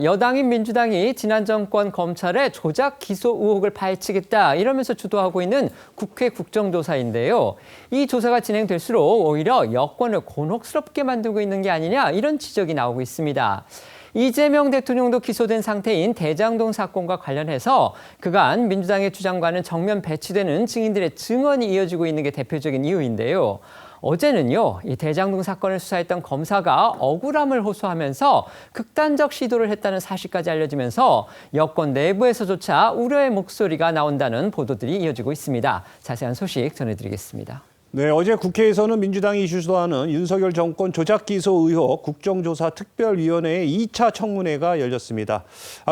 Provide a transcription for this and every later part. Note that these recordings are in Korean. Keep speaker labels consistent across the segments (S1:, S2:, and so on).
S1: 여당인 민주당이 지난 정권 검찰의 조작 기소 의혹을 파헤치겠다 이러면서 주도하고 있는 국회 국정조사인데요. 이 조사가 진행될수록 오히려 여권을 곤혹스럽게 만들고 있는 게 아니냐 이런 지적이 나오고 있습니다. 이재명 대통령도 기소된 상태인 대장동 사건과 관련해서 그간 민주당의 주장과는 정면 배치되는 증인들의 증언이 이어지고 있는 게 대표적인 이유인데요. 어제는요, 이 대장동 사건을 수사했던 검사가 억울함을 호소하면서 극단적 시도를 했다는 사실까지 알려지면서 여권 내부에서조차 우려의 목소리가 나온다는 보도들이 이어지고 있습니다. 자세한 소식 전해드리겠습니다.
S2: 네, 어제 국회에서는 민주당이 주도하는 윤석열 정권 조작 기소 의혹 국정조사 특별위원회의 2차 청문회가 열렸습니다.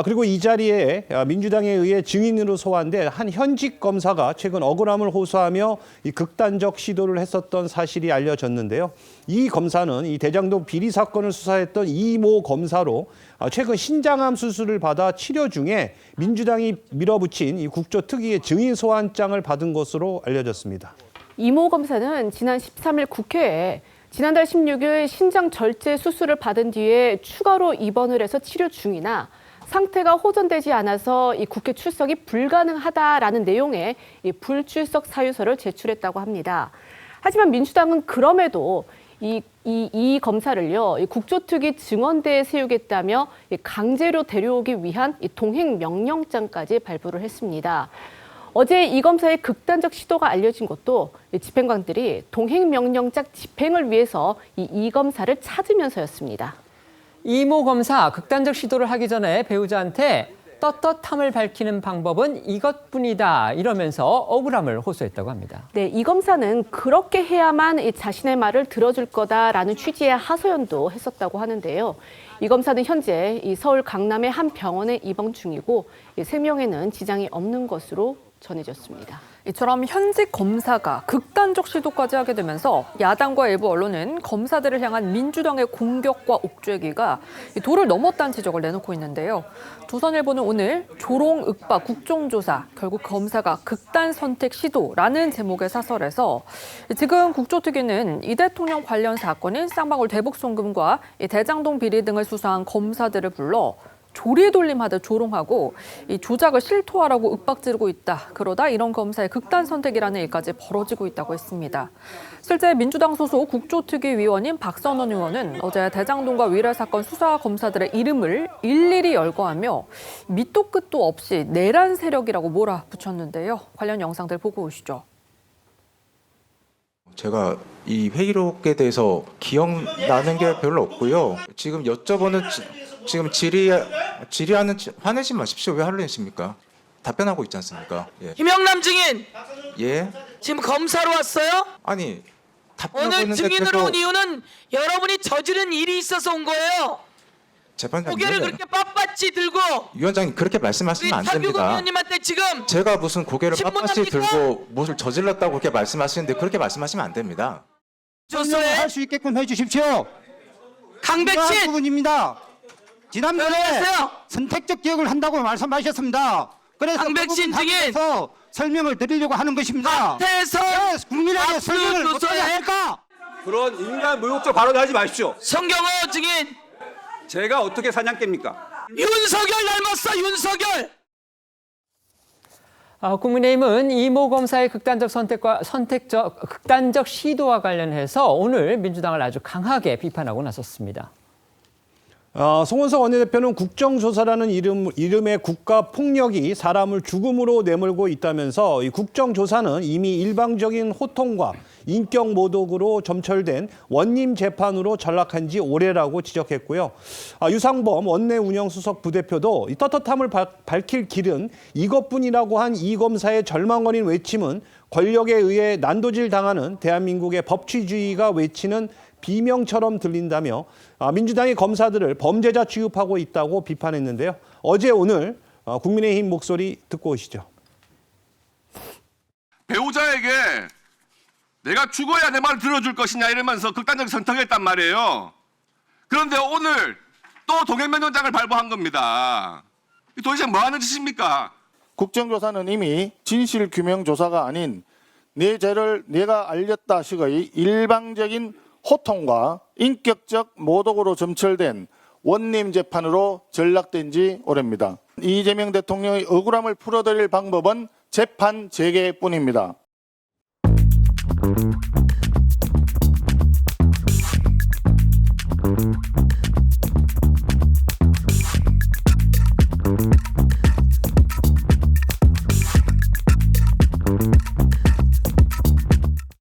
S2: 그리고 이 자리에 민주당에 의해 증인으로 소환된 한 현직 검사가 최근 억울함을 호소하며 이 극단적 시도를 했었던 사실이 알려졌는데요. 이 검사는 이 대장동 비리 사건을 수사했던 이모 검사로 최근 신장암 수술을 받아 치료 중에 민주당이 밀어붙인 이 국조특위의 증인 소환장을 받은 것으로 알려졌습니다.
S3: 이모 검사는 지난 13일 국회에 지난달 16일 신장 절제 수술을 받은 뒤에 추가로 입원을 해서 치료 중이나 상태가 호전되지 않아서 이 국회 출석이 불가능하다라는 내용의 이 불출석 사유서를 제출했다고 합니다. 하지만 민주당은 그럼에도 이 검사를요, 이 국조특위 증언대에 세우겠다며 강제로 데려오기 위한 이 동행 명령장까지 발부를 했습니다. 어제 이 검사의 극단적 시도가 알려진 것도 집행관들이 동행명령장 집행을 위해서 이 검사를 찾으면서였습니다.
S1: 이모 검사 극단적 시도를 하기 전에 배우자한테 떳떳함을 밝히는 방법은 이것뿐이다 이러면서 억울함을 호소했다고 합니다.
S3: 네, 이 검사는 그렇게 해야만 자신의 말을 들어줄 거다라는 취지의 하소연도 했었다고 하는데요. 이 검사는 현재 서울 강남의 한 병원에 입원 중이고 생명에는 지장이 없는 것으로 전해졌습니다.
S4: 이처럼 현직 검사가 극단적 시도까지 하게 되면서 야당과 일부 언론은 검사들을 향한 민주당의 공격과 옥죄기가 도를 넘었다는 지적을 내놓고 있는데요. 조선일보는 오늘 조롱-윽박 국정조사, 결국 검사가 극단 선택 시도라는 제목의 사설에서 지금 국조특위는 이 대통령 관련 사건인 쌍방울 대북 송금과 대장동 비리 등을 수사한 검사들을 불러 조리돌림하듯 조롱하고 이 조작을 실토하라고 윽박지르고 있다. 그러다 이런 검사의 극단 선택이라는 일까지 벌어지고 있다고 했습니다. 실제 민주당 소속 국조특위 위원인 박선원 의원은 어제 대장동과 위례 사건 수사 검사들의 이름을 일일이 열거하며 밑도 끝도 없이 내란 세력이라고 몰아붙였는데요. 관련 영상들 보고 오시죠.
S5: 제가 이 회의록에 대해서 기억나는 게 별로 없고요. 지금 여쭤보는 지금 질의하는 화내지 마십시오. 왜 화내십니까? 답변하고 있지 않습니까? 예.
S6: 김영남 증인.
S5: 예.
S6: 지금 검사로 왔어요?
S5: 아니 답변하고
S6: 오늘
S5: 있는데
S6: 증인으로 온 이유는 여러분이 저지른 일이 있어서 온 거예요.
S5: 재판장
S6: 고개를 그렇게 빳빳이 들고
S5: 위원장님 그렇게 말씀하시면 안
S6: 타규국
S5: 됩니다.
S6: 의원님한테 지금
S5: 제가 무슨 고개를 빳빳이
S6: 신문합니까?
S5: 들고 무엇을 저질렀다고 그렇게 말씀하시는데 그렇게 말씀하시면 안 됩니다.
S6: 조선의
S7: 할 수 있게끔 해주십시오.
S6: 강백신
S7: 부분입니다. 지난번에
S6: 안녕하세요.
S7: 선택적 기억을 한다고 말씀하셨습니다. 그래서
S6: 강백신
S7: 그 부분
S6: 증인.
S7: 합의해서 설명을 드리려고 하는 것입니다.
S6: 앞에서
S7: 왜 국민에게 설명을
S6: 압수
S7: 못하게
S6: 조서에
S7: 할까?
S8: 그런 인간 모욕적 발언을 하지 마십시오.
S6: 성경호 증인.
S8: 제가 어떻게 사냥개입니까?
S6: 윤석열 닮았어, 윤석열.
S1: 국민의힘은 이모 검사의 극단적 극단적 시도와 관련해서 오늘 민주당을 아주 강하게 비판하고 나섰습니다.
S2: 송원석 원내대표는 국정조사라는 이름의 국가폭력이 사람을 죽음으로 내몰고 있다면서 이 국정조사는 이미 일방적인 호통과 인격 모독으로 점철된 원님 재판으로 전락한 지 오래라고 지적했고요. 유상범 원내운영수석 부대표도 이 떳떳함을 밝힐 길은 이것뿐이라고 한 이 검사의 절망 어린 외침은 권력에 의해 난도질 당하는 대한민국의 법치주의가 외치는 비명처럼 들린다며 민주당이 검사들을 범죄자 취급하고 있다고 비판했는데요. 어제 오늘 국민의힘 목소리 듣고 오시죠.
S9: 배우자에게 내가 죽어야 내 말을 들어줄 것이냐 이러면서 극단적 선택을 했단 말이에요. 그런데 오늘 또 동행명령장을 발부한 겁니다. 도대체 뭐 하는 짓입니까?
S10: 국정조사는 이미 진실규명조사가 아닌 내 죄를 내가 알렸다 식의 일방적인 호통과 인격적 모독으로 점철된 원님 재판으로 전락된 지 오래입니다. 이재명 대통령의 억울함을 풀어드릴 방법은 재판 재개뿐입니다.